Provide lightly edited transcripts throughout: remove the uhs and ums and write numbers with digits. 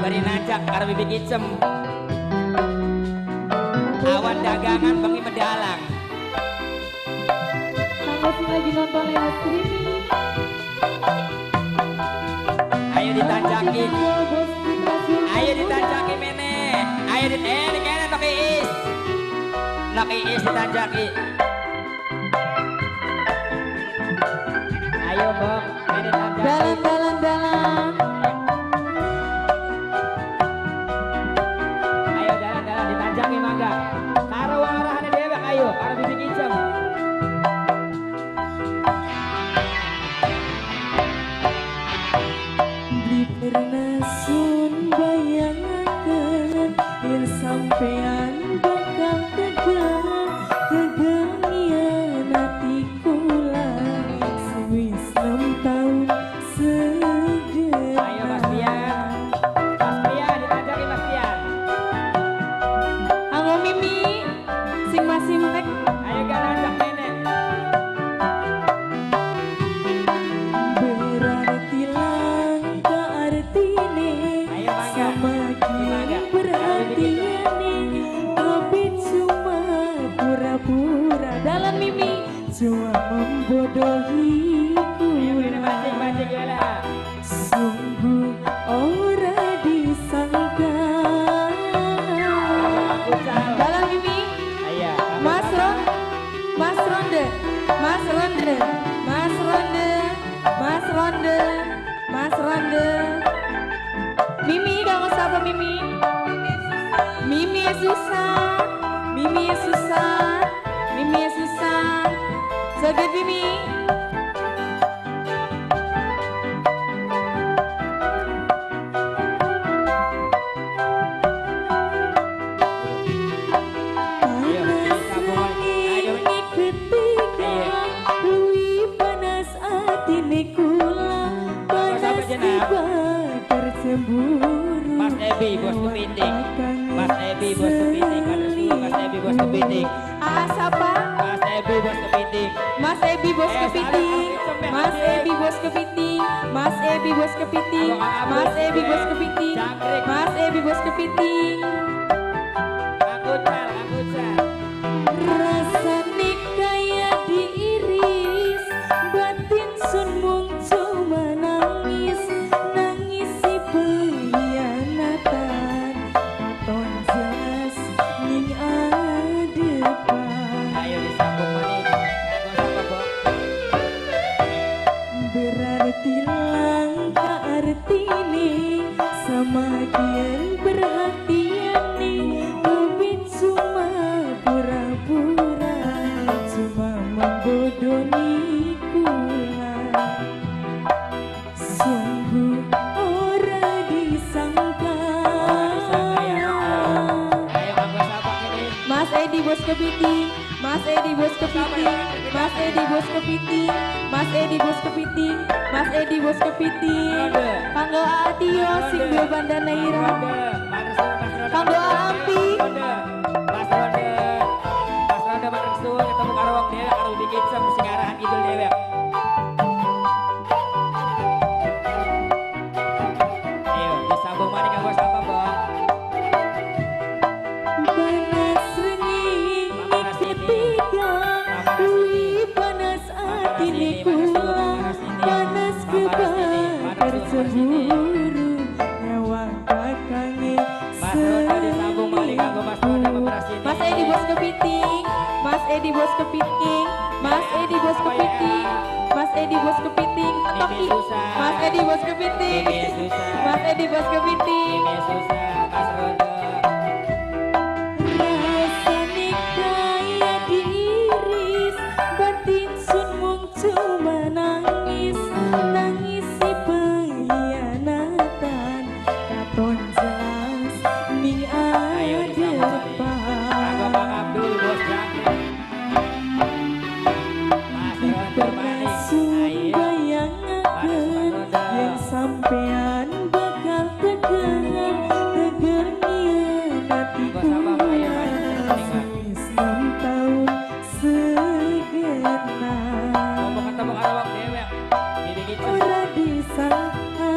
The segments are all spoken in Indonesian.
bari najak karo bibik icem. Awan dagangan bengi medalang. Masih lagi nonton lewat streaming. Ayo ditanjakin. Ayo ditanjakin meneh. Ayo ini kene nok iis. Nok iis ditanjakin. Ayo Bang, kene tanjakin. Dalan. Ayo dalan ditanjakin mangga. Karo arahane dewek ayo, karo bibik icem. Pernah sun bayangan yang sampean bakal kegangian hati kula sewis 6 tahun segera. Ayo Mas Pian ditanjakin Mas Pian. Anggo Mimi sing masih mek. Ayo gak najak nenek. Berarti langka artine Ayo mangga. semakin perhatian tapi cuma pura-pura dalam mimi cuma membodohiku. Ayo ini mancing ya. Sungguh ora disangka dalam mimi. Ayo. Mas Ronde Mimi gak usah apa Mimi. Mimi susah Soget Mimi. Mas Ebi bos kepiting. Mas Ebi bos kepiting. Mas Ebi bos kepiting. Siapa? Mas Ebi bos kepiting. Mas Ebi bos kepiting. Mas Ebi bos kepiting. Mas Ebi bos kepiting. Mas Ebi bos kepiting. Mas Ebi bos kepiting. Aku cal. Rasane kaya diiris, batin sun mung cuma nangis si pengkhianatan katon jelas ning adepan. Ayo disambung manis. Berarti langka artine semakin perhatian nih tapi cuma pura-pura cuma membodohi kula. Sungguh ora disangka. Ayo aku sabak ini. Mas Edi bos kepiting. Mas Edi bos kepiting. Mas Edi bos kepiting. Mas Edi bos kepiting. Mas Edi bos kepiting. Kanggo Atio sing dua bandana irang. Kanggo Api. Mas Ronde Manersul ketemu karo wong dewek karo bikin sem sing arahan kidul dewek. Ayo disambung maning kanggo sapa, Bang? Panas renging ketiga Ui panas atine kula panas kebakar cemburu nyawa kakange Mas Ronde disambung maning kanggo Mas Ronde Manersul. Mas Edi bos kepiting. Mas Edi bos kepiting. Mas Edi bos kepiting. Mas Edi bos kepiting. Toki. Mas Edi bos kepiting. Mas Edi bos kepiting. Ini susah Mas Ronde. Rasane kaya diiris, batin sun mung cuma nangis si pengkhianatan katon jelas ning Ayo disambung maning. Kanggo Bang adepan. Abdul bos jangkrik. Mas Ronde maning. Ayo. Bayangan yang sampean bakal tegar hati kula wis 6 tahun segenap Mau ketemu karo wong dewek. Ini gitu. ora disangka.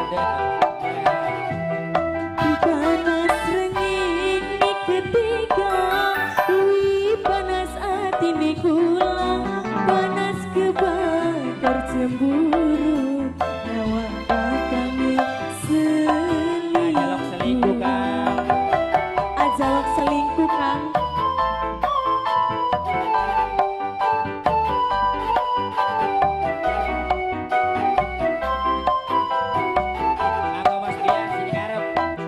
Panas rengit di ketika Lui panas hati di kula Panas kebakar cemburu Nyawa kami selingkuh Ajalok selingkuh Kang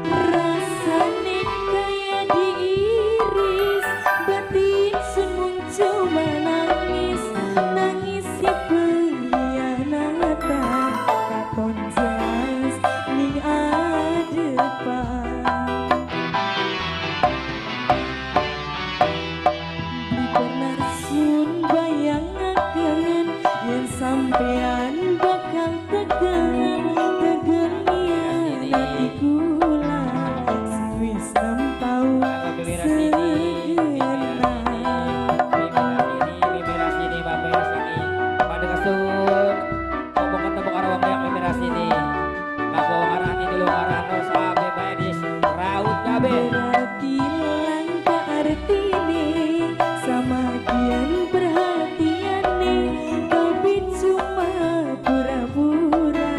Rasane kaya diiris batin sun cuma nangis nangis si pengkhianatan katon jelas ning adepan Beli pernah sun bayangaken yen sampean bakal tegel niat kula wis lampau berarti langka artine sama kian perhatiane tapi cuma pura-pura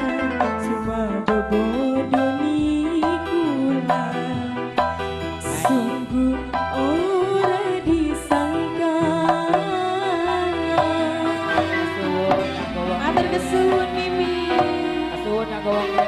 cuma bebodoni kula sungguh ora disangka matur kesuwun Mimi Asuhun yang gawang